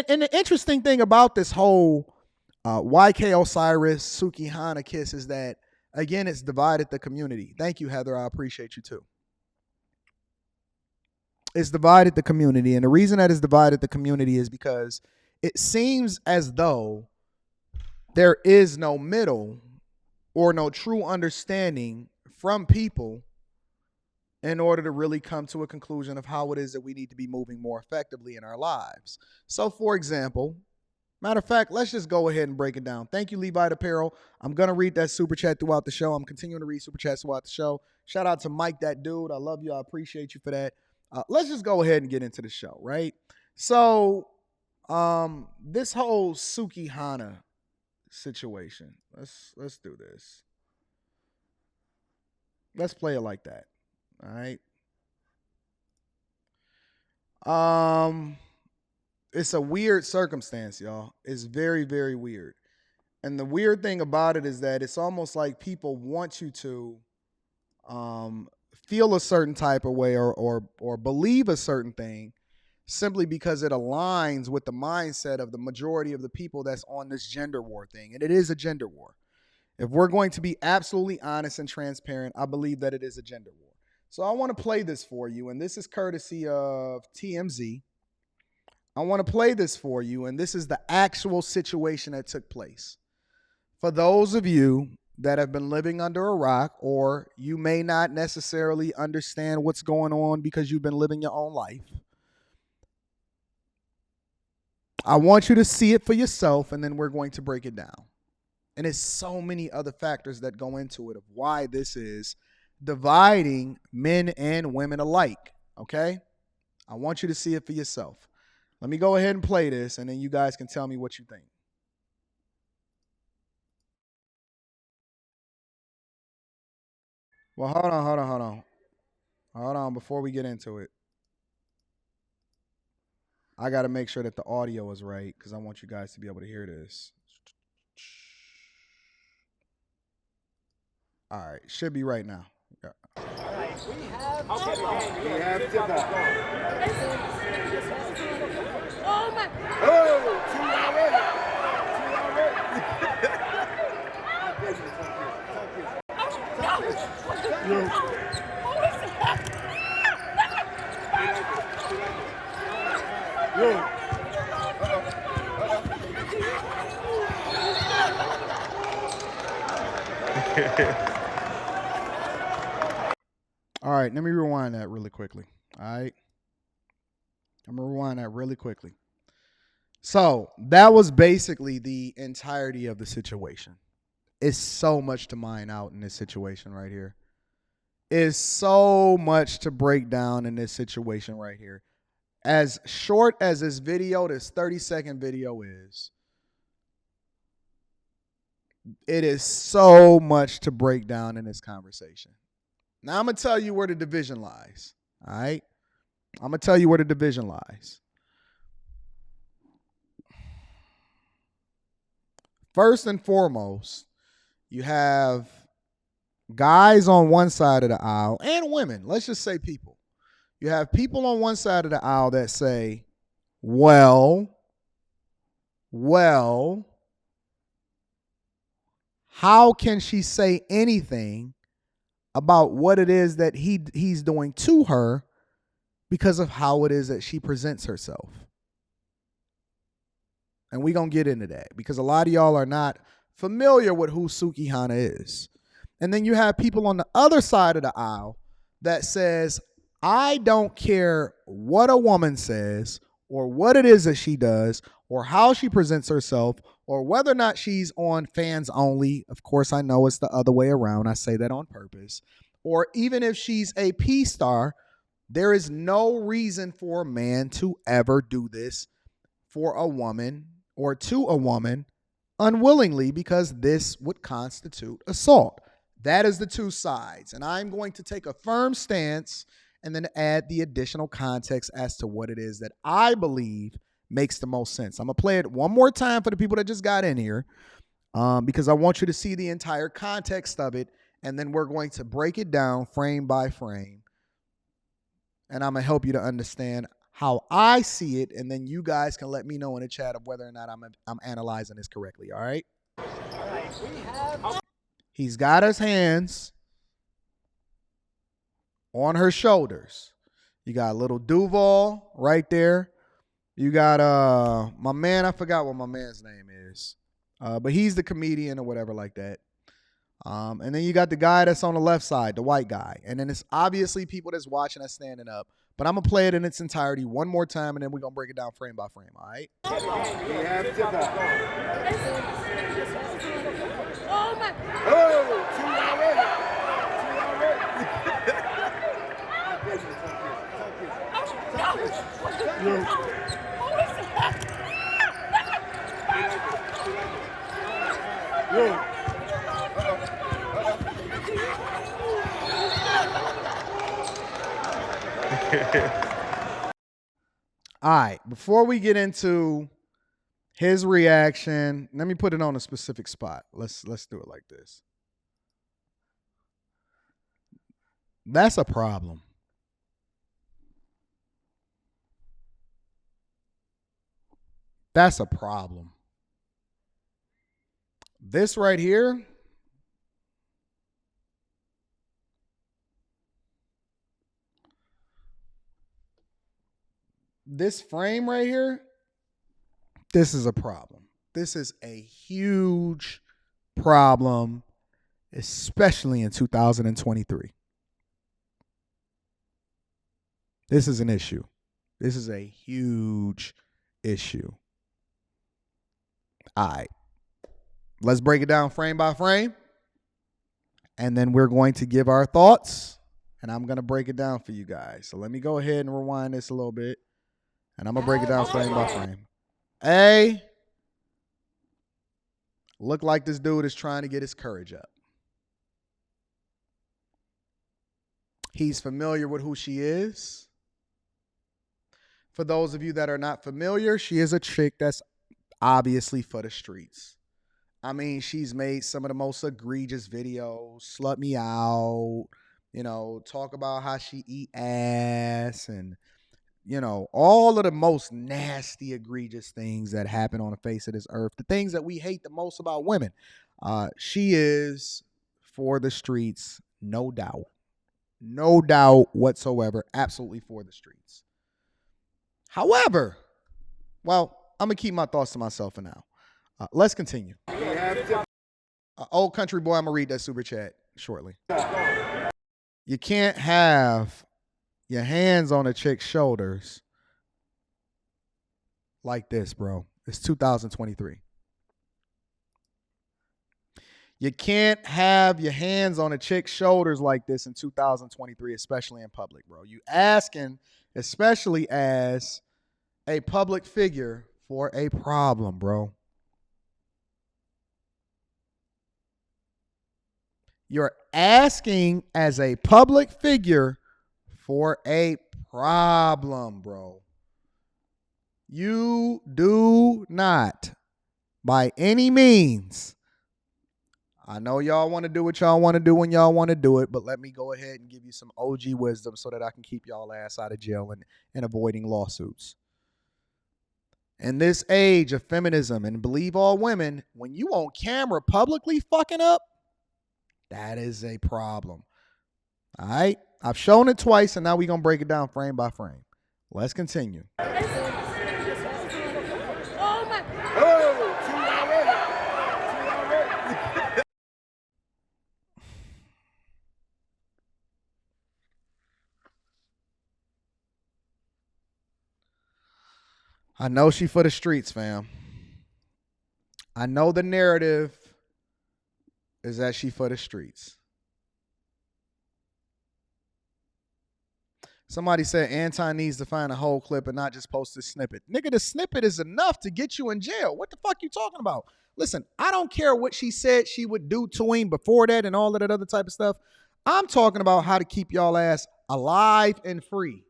And the interesting thing about this whole YK Osiris Sukihana kiss is that, again, it's divided the community. Thank you, Heather. I appreciate you too. It's divided the community. And the reason that it's divided the community is because it seems as though there is no middle or no true understanding from people in order to really come to a conclusion of how it is that we need to be moving more effectively in our lives. So, for example, matter of fact, let's just go ahead and break it down. Thank you, Levite Apparel. I'm going to read that super chat throughout the show. I'm continuing to read super chats throughout the show. Shout out to Mike, that dude. I love you. I appreciate you for that. Let's just go ahead and get into the show, right? So, this whole Sukihana situation. Let's do this. Let's play it like that. All right. It's a weird circumstance, y'all. It's very, very weird. And the weird thing about it is that it's almost like people want you to feel a certain type of way or believe a certain thing simply because it aligns with the mindset of the majority of the people that's on this gender war thing. And it is a gender war. If we're going to be absolutely honest and transparent, I believe that it is a gender war. So I want to play this for you, and this is courtesy of TMZ. I want to play this for you, and this is the actual situation that took place. For those of you that have been living under a rock, or you may not necessarily understand what's going on because you've been living your own life, I want you to see it for yourself, and then we're going to break it down. And there's so many other factors that go into it of why this is dividing men and women alike, okay? I want you to see it for yourself. Let me go ahead and play this, and then you guys can tell me what you think. Well, hold on. Hold on, before we get into it. I got to make sure that the audio is right because I want you guys to be able to hear this. All right, should be right now. Yeah. All right, we have Duval. Oh my! Oh, two already. All right, let me rewind that really quickly. All right. I'm going to rewind that really quickly. So that was basically the entirety of the situation. It's so much to mine out in this situation right here. It's so much to break down in this situation right here. As short as this video, this 30-second video is, it is so much to break down in this conversation. Now, I'm going to tell you where the division lies, all right? I'm going to tell you where the division lies. First and foremost, you have guys on one side of the aisle and women. Let's just say people. You have people on one side of the aisle that say, well, how can she say anything about what it is that he's doing to her because of how it is that she presents herself? And we're going to get into that because a lot of y'all are not familiar with who Sukihana is. And then you have people on the other side of the aisle that says, I don't care what a woman says or what it is that she does or how she presents herself or whether or not she's on fans only. Of course, I know it's the other way around. I say that on purpose. Or even if she's a P-star, there is no reason for a man to ever do this for a woman or to a woman unwillingly because this would constitute assault. That is the two sides. And I'm going to take a firm stance and then add the additional context as to what it is that I believe makes the most sense. I'm going to play it one more time for the people that just got in here because I want you to see the entire context of it, and then we're going to break it down frame by frame, and I'm going to help you to understand how I see it, and then you guys can let me know in the chat of whether or not I'm analyzing this correctly. All right. He's got his hands on her shoulders. You got little Duval right there. You got my man, I forgot what my man's name is. But he's the comedian or whatever like that. And then you got the guy that's on the left side, the white guy. And then it's obviously people that's watching us standing up. But I'm going to play it in its entirety one more time, and then we're going to break it down frame by frame, all right? We have Duval. Oh, my. Oh, 2 already. 2 already. All right, before we get into his reaction, let me put it on a specific spot. Let's do it like this. That's a problem. That's a problem. This right here, this frame right here, this is a problem. This is a huge problem, especially in 2023. This is an issue. This is a huge issue. All right. Let's break it down frame by frame. And then we're going to give our thoughts. And I'm going to break it down for you guys. So let me go ahead and rewind this a little bit. And I'm going to break it down frame by frame. A, look like this dude is trying to get his courage up. He's familiar with who she is. For those of you that are not familiar, she is a chick that's obviously for the streets. I mean, she's made some of the most egregious videos, slut me out, you know, talk about how she eat ass and, you know, all of the most nasty, egregious things that happen on the face of this earth, the things that we hate the most about women. She is for the streets, no doubt. No doubt whatsoever, absolutely for the streets. However, well, I'm going to keep my thoughts to myself for now. Let's continue. Old country boy, I'm going to read that super chat shortly. You can't have your hands on a chick's shoulders like this, bro. It's 2023. You can't have your hands on a chick's shoulders like this in 2023, especially in public, bro. You asking, especially as a public figure, for a problem, bro. You're asking as a public figure for a problem, bro. You do not, by any means, I know y'all want to do what y'all want to do when y'all want to do it, but let me go ahead and give you some OG wisdom so that I can keep y'all ass out of jail and avoiding lawsuits. In this age of feminism and believe all women, when you on camera publicly fucking up, that is a problem. All right? I've shown it twice, and now we're going to break it down frame by frame. Let's continue. Oh, my. Oh, 2 already. 2 already. I know she for the streets, fam. I know the narrative is that she for the streets. Somebody said Anton needs to find a whole clip and not just post a snippet. Nigga, the snippet is enough to get you in jail. What the fuck you talking about? Listen, I don't care what she said she would do to him before that and all of that other type of stuff. I'm talking about how to keep y'all ass alive and free.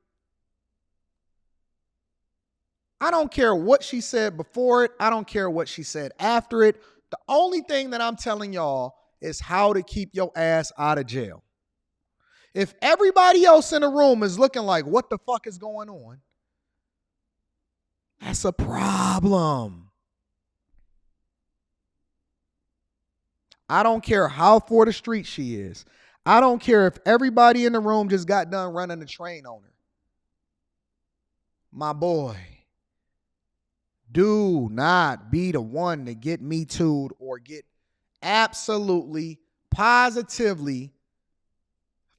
I don't care what she said before it. I don't care what she said after it. The only thing that I'm telling y'all is how to keep your ass out of jail. If everybody else in the room is looking like, what the fuck is going on? That's a problem. I don't care how for the street she is. I don't care if everybody in the room just got done running the train on her. My boy, do not be the one to get me too'd or get absolutely, positively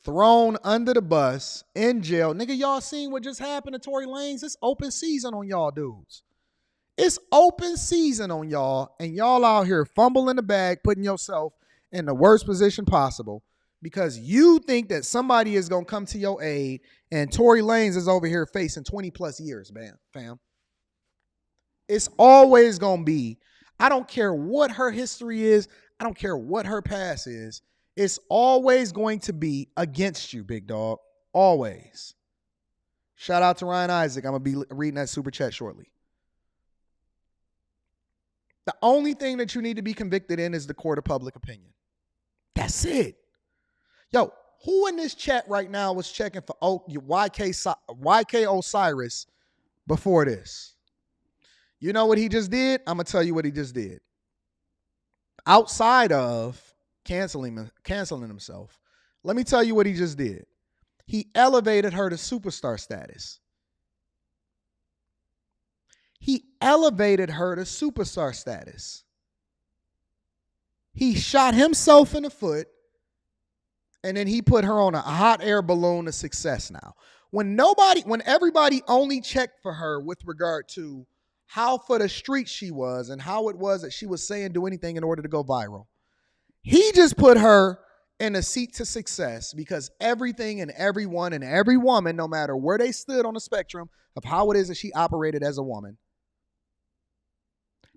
thrown under the bus, in jail. Nigga, y'all seen what just happened to Tory Lanez? It's open season on y'all dudes. It's open season on y'all, and y'all out here fumbling the bag, putting yourself in the worst position possible because you think that somebody is going to come to your aid, and Tory Lanez is over here facing 20 plus years, man, fam. It's always going to be, I don't care what her history is, I don't care what her past is, it's always going to be against you, big dog. Always. Shout out to Ryan Isaac. I'm going to be reading that super chat shortly. The only thing that you need to be convicted in is the court of public opinion. That's it. Yo, who in this chat right now was checking for YK Osiris before this? You know what he just did? I'm going to tell you what he just did. Outside of canceling himself, let me tell you what he just did. He elevated her to superstar status. He elevated her to superstar status. He shot himself in the foot, and then he put her on a hot air balloon of success now. When everybody only checked for her with regard to how for the street she was and how it was that she was saying do anything in order to go viral, he just put her in a seat to success because everything and everyone and every woman, no matter where they stood on the spectrum of how it is that she operated as a woman,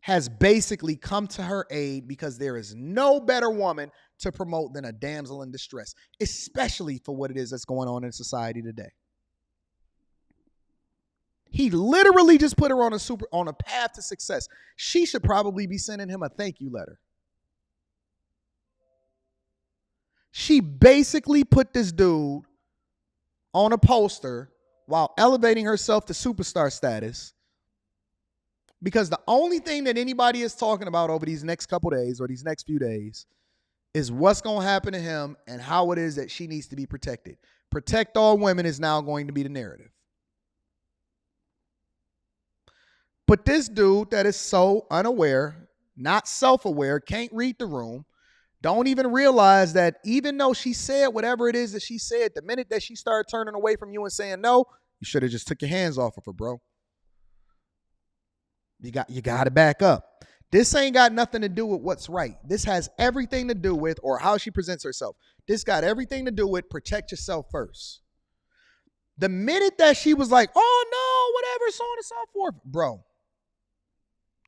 has basically come to her aid because there is no better woman to promote than a damsel in distress, especially for what it is that's going on in society today. He literally just put her on a path to success. She should probably be sending him a thank you letter. She basically put this dude on a poster while elevating herself to superstar status because the only thing that anybody is talking about over these next couple days or these next few days is what's going to happen to him and how it is that she needs to be protected. Protect all women is now going to be the narrative. But this dude that is so unaware, not self-aware, can't read the room, don't even realize that even though she said whatever it is that she said, the minute that she started turning away from you and saying no, you should have just took your hands off of her, bro. You got to back up. This ain't got nothing to do with what's right. This has everything to do with, or how she presents herself. This got everything to do with protect yourself first. The minute that she was like, oh no, whatever, so on and so forth, bro,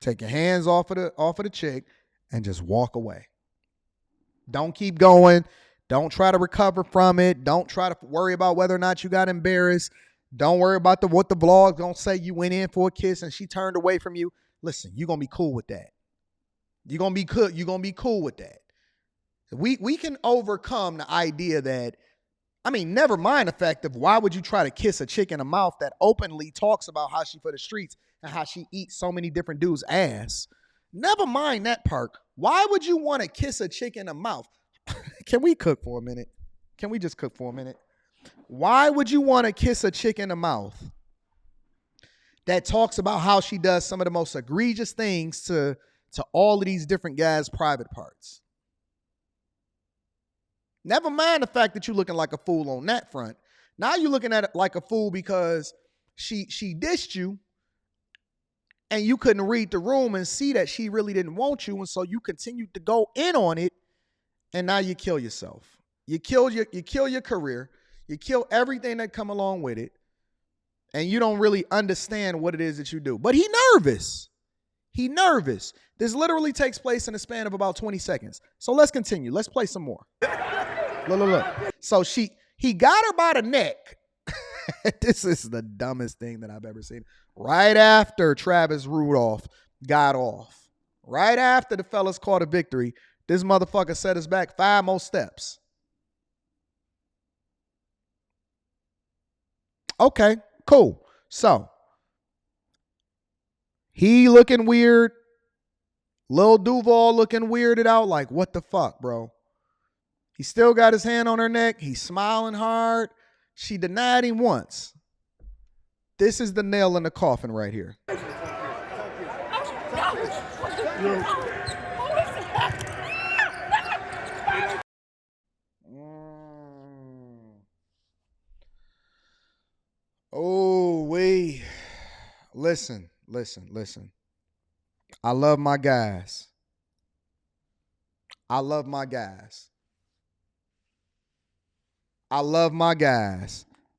take your hands off of the chick and just walk away. Don't keep going. Don't try to recover from it. Don't try to worry about whether or not you got embarrassed. Don't worry about what the vlog gonna say you went in for a kiss and she turned away from you. Listen, you're gonna be cool with that. You're gonna be cool with that. We can overcome the idea that, I mean, never mind the fact of why would you try to kiss a chick in the mouth that openly talks about how she for the streets and how she eats so many different dudes' ass. Never mind that part. Why would you want to kiss a chick in the mouth? Can we cook for a minute? Can we just cook for a minute? Why would you want to kiss a chick in the mouth that talks about how she does some of the most egregious things to all of these different guys' private parts? Never mind the fact that you're looking like a fool on that front. Now you're looking at it like a fool because she dissed you and you couldn't read the room and see that she really didn't want you, and so you continued to go in on it, and now you kill yourself. You kill your career. You kill everything that come along with it, and you don't really understand what it is that you do. But he nervous. He nervous. This literally takes place in a span of about 20 seconds. So let's continue. Let's play some more. Look. So he got her by the neck. This is the dumbest thing that I've ever seen. Right after Travis Rudolph got off, right after the fellas caught a victory, this motherfucker set us back 5 more steps. Okay, cool. So He looking weird. Lil Duval looking weirded out. Like, what the fuck, bro? He still got his hand on her neck. He's smiling hard. She denied him once. This is the nail in the coffin right here. Oh, wait. Listen. I love my guys. I love my guys.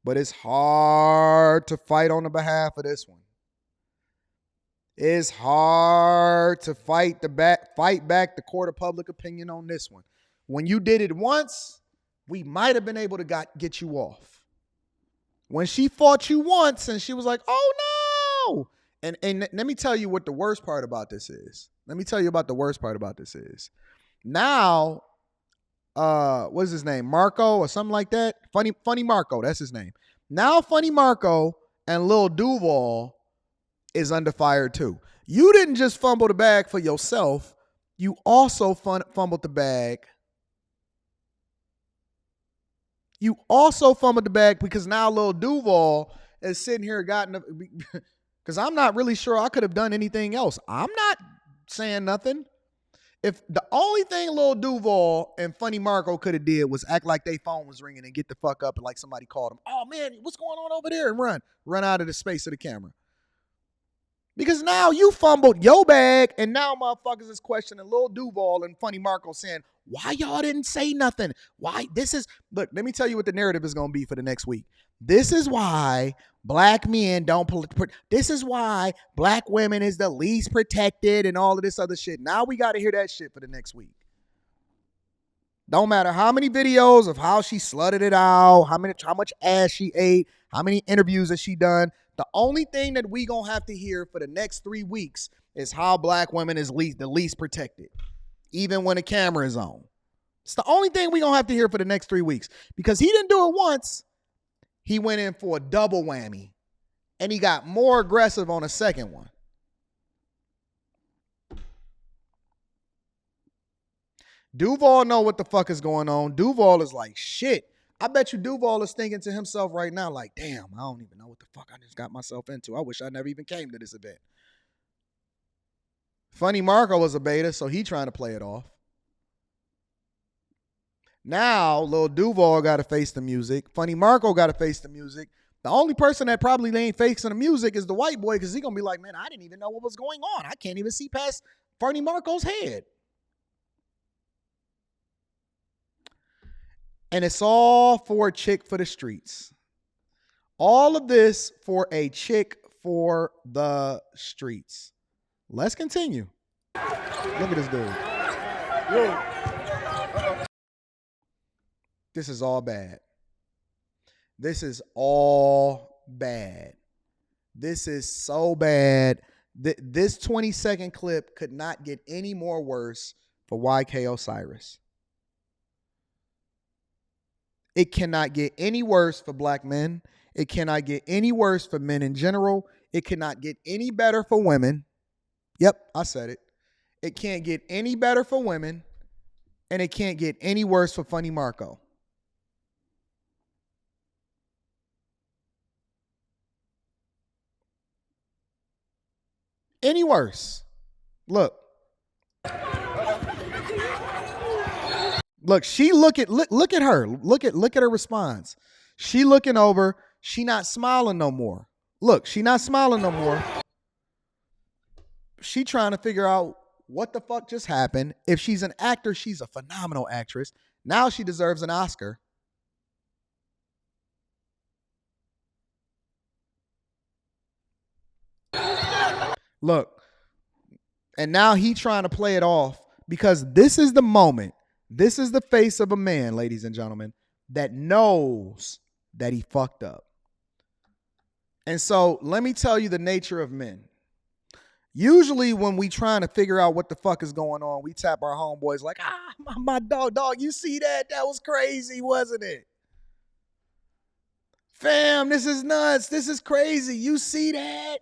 But it's hard to fight on the behalf of this one. It's hard to fight back the court of public opinion on this one. When you did it once, we might have been able to get you off. When she fought you once and she was like, oh no. And let me tell you what the worst part about this is. Now, what is his name? Marco or something like that? Funny Marco, that's his name. Now Funny Marco and Lil Duval is under fire too. You didn't just fumble the bag for yourself. You also fumbled the bag. Because now Lil Duval is sitting here because I'm not really sure I could have done anything else. I'm not saying nothing. If the only thing Lil Duval and Funny Marco could have did was act like their phone was ringing and get the fuck up and like somebody called them. Oh man, what's going on over there? And run out of the space of the camera. Because now you fumbled your bag and now motherfuckers is questioning Lil Duval and Funny Marco saying, why y'all didn't say nothing? Look, let me tell you what the narrative is going to be for the next week. This is why black men this is why black women is the least protected and all of this other shit. Now we got to hear that shit for the next week. Don't matter how many videos of how she slutted it out, how much ass she ate, how many interviews has she done. The only thing that we gonna have to hear for the next 3 weeks is how black women is the least protected, even when the camera is on. It's the only thing we gonna have to hear for the next 3 weeks because he didn't do it once. He went in for a double whammy and he got more aggressive on a second one. Duval know what the fuck is going on. Duval is like, shit. I bet you Duval is thinking to himself right now, like, damn, I don't even know what the fuck I just got myself into. I wish I never even came to this event. Funny Marco was a beta, so he trying to play it off. Now, Lil Duval got to face the music. Funny Marco got to face the music. The only person that probably ain't facing the music is the white boy because he going to be like, man, I didn't even know what was going on. I can't even see past Funny Marco's head. And it's all for a chick for the streets. All of this for a chick for the streets. Let's continue. Look at this dude. This is all bad. This is all bad. This is so bad. This 20-second clip could not get any more worse for YK Osiris. It cannot get any worse for black men. It cannot get any worse for men in general. It cannot get any better for women. Yep, I said it. It can't get any better for women, and it can't get any worse for Funny Marco. Any worse. Look, she look at her. Look at her response. She looking over. She not smiling no more. Look, she not smiling no more. She trying to figure out what the fuck just happened. If she's an actor, she's a phenomenal actress. Now she deserves an Oscar. Look, and now he trying to play it off because this is the moment. This is the face of a man, ladies and gentlemen, that knows that he fucked up. And so let me tell you the nature of men. Usually when we trying to figure out what the fuck is going on, we tap our homeboys like, my dog, you see that? That was crazy, wasn't it? Fam, this is nuts. This is crazy. You see that?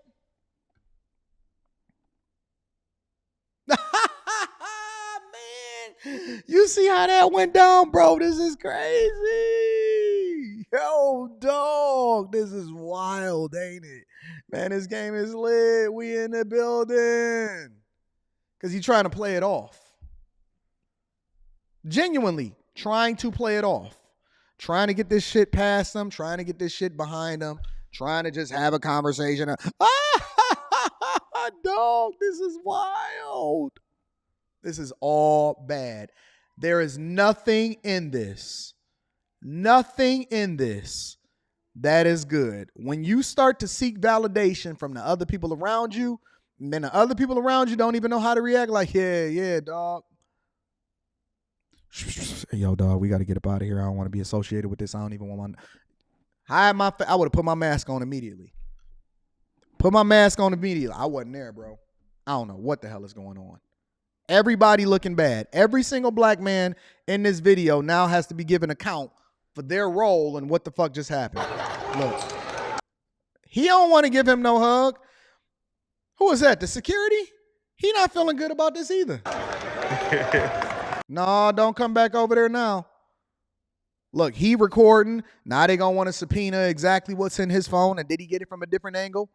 You see how that went down, bro? This is crazy. Yo, dog. This is wild, ain't it? Man, this game is lit. We in the building. Because he's trying to play it off. Genuinely trying to play it off. Trying to get this shit past them. Trying to get this shit behind them. Trying to just have a conversation. Dog, this is wild. This is all bad. There is nothing in this that is good. When you start to seek validation from the other people around you, and then the other people around you don't even know how to react, like, yeah, dog. Yo, dog, we got to get up out of here. I don't want to be associated with this. I don't even want I would have put my mask on immediately. I wasn't there, bro. I don't know what the hell is going on. Everybody looking bad. Every single black man in this video now has to be given account for their role and what the fuck just happened. Look. He don't want to give him no hug. Who is that? The security? He not feeling good about this either. No, don't come back over there now. Look, he recording. Now they gonna want to subpoena exactly what's in his phone, and did he get it from a different angle?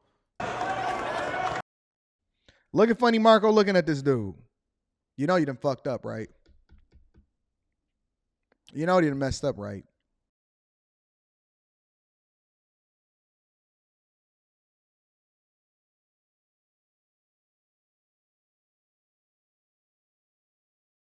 Look at Funny Marco looking at this dude. You know you done fucked up, right? You know you done messed up, right?